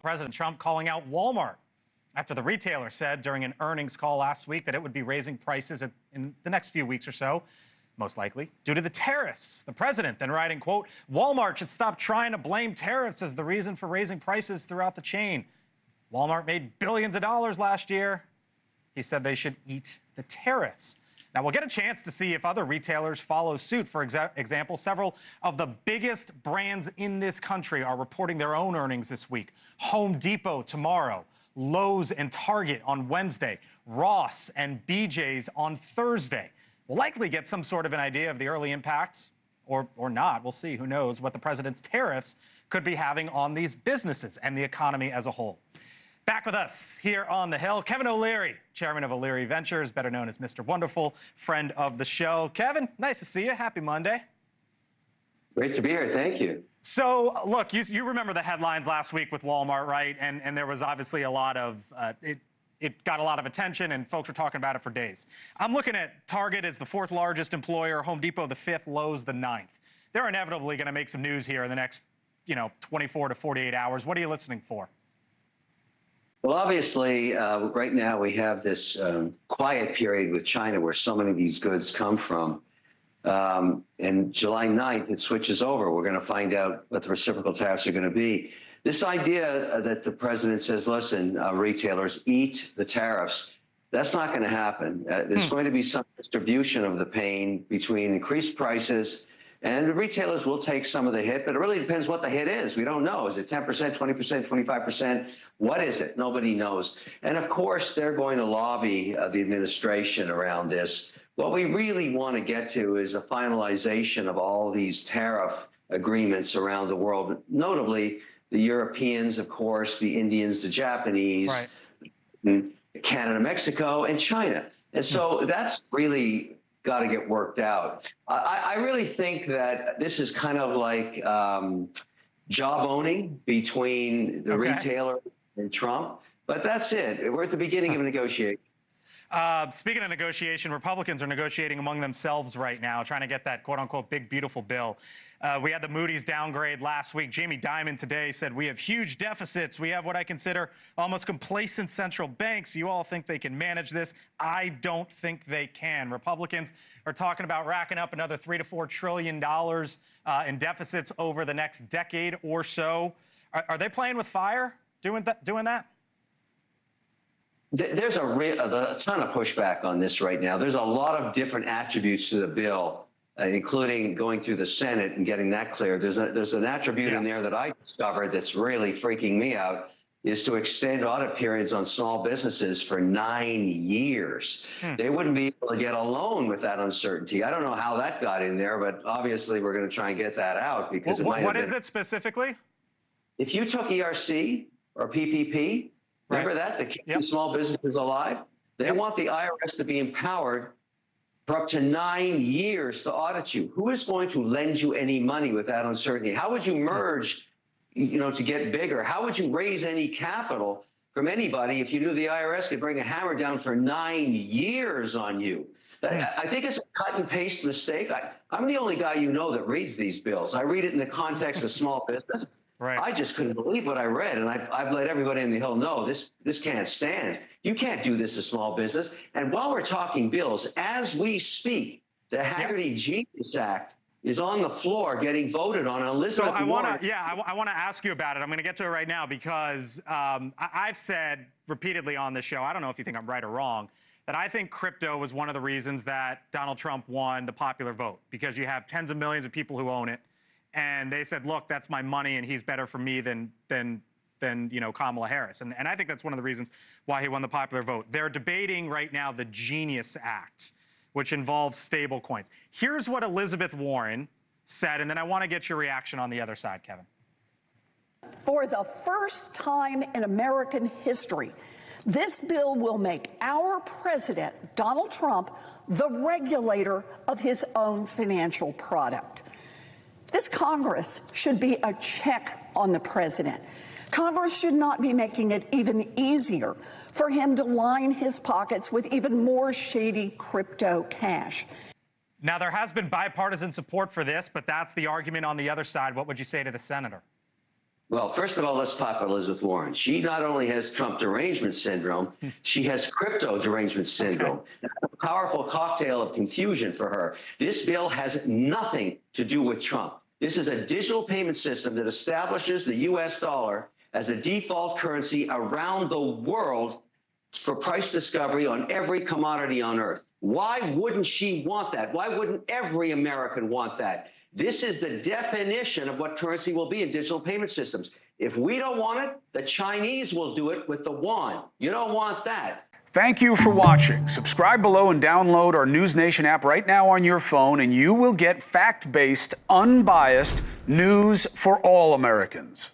President Trump calling out Walmart after the retailer said during an earnings call last week that it would be raising prices in the next few weeks or so, most likely due to the tariffs. The president then writing, quote, Walmart should stop trying to blame tariffs as the reason for raising prices throughout the chain. Walmart made billions of dollars last year. He said they should eat the tariffs. Now, we'll get a chance to see if other retailers follow suit. For example, several of the biggest brands in this country are reporting their own earnings this week. Home Depot tomorrow, Lowe's and Target on Wednesday, Ross and BJ's on Thursday. We'll likely get some sort of an idea of the early impacts, or not. We'll see. Who knows what the president's tariffs could be having on these businesses and the economy as a whole. Back with us here on the Hill, Kevin O'Leary, chairman of O'Leary Ventures, better known as Mr. Wonderful, friend of the show. Kevin, nice to see you. Happy Monday. Great to be here. Thank you. So, look, you remember the headlines last week with Walmart, right? And there was obviously a lot of, it got a lot of attention, and folks were talking about it for days. I'm looking at Target as the 4th largest employer, Home Depot the 5th, Lowe's the 9th. They're inevitably going to make some news here in the next, 24 to 48 hours. What are you listening for? Well, obviously, right now we have this quiet period with China where so many of these goods come from. And July 9th, it switches over. We're going to find out what the reciprocal tariffs are going to be. This idea that the president says, listen, retailers, eat the tariffs, that's not going to happen. There's going to be some distribution of the pain between increased prices, and the retailers will take some of the hit, but it really depends what the hit is. We don't know. Is it 10%, 20%, 25%? What is it? Nobody knows. And of course, they're going to lobby the administration around this. What we really want to get to is a finalization of all these tariff agreements around the world, notably the Europeans, of course, the Indians, the Japanese, right, Canada, Mexico, and China. And so that's really got to get worked out. I really think that this is kind of like job owning between the retailer and Trump, but that's it. We're at the beginning of a negotiation. Speaking of negotiation, Republicans are negotiating among themselves right now, trying to get that quote-unquote big, beautiful bill. We had the Moody's downgrade last week. Jamie Dimon today said, we have huge deficits. We have what I consider almost complacent central banks. You all think they can manage this. I don't think they can. Republicans are talking about racking up another $3 to $4 trillion in deficits over the next decade or so. Are they playing with fire doing that? There's a ton of pushback on this right now. There's a lot of different attributes to the bill, including going through the Senate and getting that clear. There's an attribute in there that I discovered that's really freaking me out, is to extend audit periods on small businesses for 9 years. They wouldn't be able to get a loan with that uncertainty. I don't know how that got in there, but obviously we're going to try and get that out because what is it specifically? If you took ERC or PPP, remember that, the keeping small businesses alive? They want the IRS to be empowered for up to 9 years to audit you. Who is going to lend you any money with that uncertainty? How would you merge, to get bigger? How would you raise any capital from anybody if you knew the IRS could bring a hammer down for 9 years on you? I think it's a cut and paste mistake. I'm the only guy that reads these bills. I read it in the context of small business. Right. I just couldn't believe what I read, and I've let everybody in the Hill know this can't stand. You can't do this to small business. And while we're talking bills, as we speak, the Haggerty Genius Act is on the floor getting voted on. Elizabeth Warren. I want to ask you about it. I'm going to get to it right now because I've said repeatedly on this show, I don't know if you think I'm right or wrong, that I think crypto was one of the reasons that Donald Trump won the popular vote, because you have tens of millions of people who own it. And they said, look, that's my money, and he's better for me than Kamala Harris. And I think that's one of the reasons why he won the popular vote. They're debating right now the Genius Act, which involves stable coins. Here's what Elizabeth Warren said, and then I want to get your reaction on the other side, Kevin. For the first time in American history, this bill will make our president, Donald Trump, the regulator of his own financial product. This Congress should be a check on the president. Congress should not be making it even easier for him to line his pockets with even more shady crypto cash. Now, there has been bipartisan support for this, but that's the argument on the other side. What would you say to the senator? Well, first of all, let's talk about Elizabeth Warren. She not only has Trump derangement syndrome, she has crypto derangement syndrome. That's a powerful cocktail of confusion for her. This bill has nothing to do with Trump. This is a digital payment system that establishes the U.S. dollar as a default currency around the world for price discovery on every commodity on earth. Why wouldn't she want that? Why wouldn't every American want that? This is the definition of what currency will be in digital payment systems. If we don't want it, the Chinese will do it with the yuan. You don't want that. Thank you for watching. Subscribe below and download our NewsNation app right now on your phone, and you will get fact-based, unbiased news for all Americans.